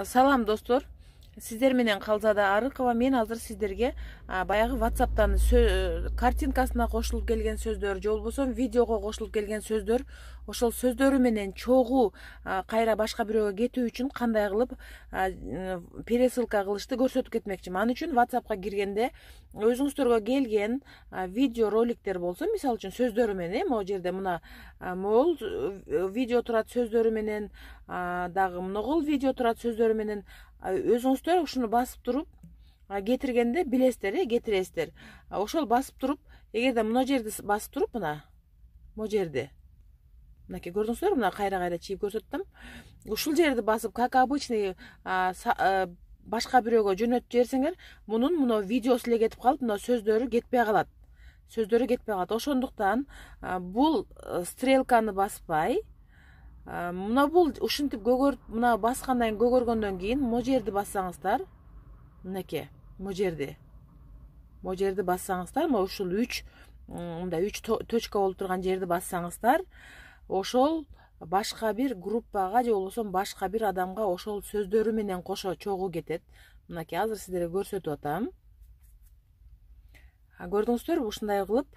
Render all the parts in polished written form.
Салам достор. Сиздер менен Калзада Арыкова. Мен азыр сиздерге баягы WhatsApp'тан картинкасына кошулуп келген сөздөр же болбосо видеого кошулуп келген сөздөр, ошол сөздөрү менен чогуу кайра башка бирөөгө кетүү үчүн кандай кылып пересылка кылышты көрсөтүп кетмекчимин. Ал үчүн WhatsApp'ка киргенде өзүңүздөргө келген видео роликтер болсо, мисалы үчүн сөздөрү менен могу жерде мына могул видео турат сөздөрү менен, дагы многул видео турат сөздөрү менен өзүңүздөр ушуну басып туруп кетиргенде билесиздер, кетиресиздер. Ошол басып туруп, эгерде мына жерди басып туруп, мына могу жерди, мынакей көрдүңүздөр, мына кайра чийип көрсөттүм. Ушул жерди басып, как обычный башка бирөөгө жөнөтүп жиберсеңер, мунун мына видеосу эле кетип калып, мына сөздөрү кетпей калат. Ошондуктан бул стрелканы баспай, мына бул ушинтип мына баскандан кийин, көгөргөндөн кийин могу жерди бассаңыздар, мынакей могу жерди бассаңыздар, могу ушул мындай 3 точка болуп турган жерди бассаңыздар, ошол башка бир группага же болбосо башка бир адамга ошол сөздөрү менен кошо чогуу кетет. Мынакей азыр сиздерге көрсөтүп атам. Көрдүңүздөр, ушундай кылып,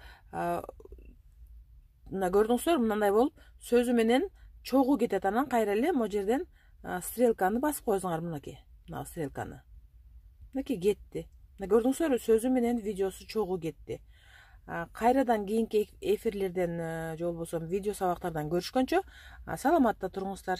мына көрдүңүздөр, мындай болуп сөзү менен чогуу кетет. Анан кайра эле могу жерден стрелканы басып койсоңор, мынакей, мына стрелканы. Мынакей кетти. Мына көрдүңүздөр, сөзү менен видеосу чогуу кетти. Кайрадан кийинки эфирлерден же болбосо видео сабактардан көрүшкөнчө саламатта туруңуздар.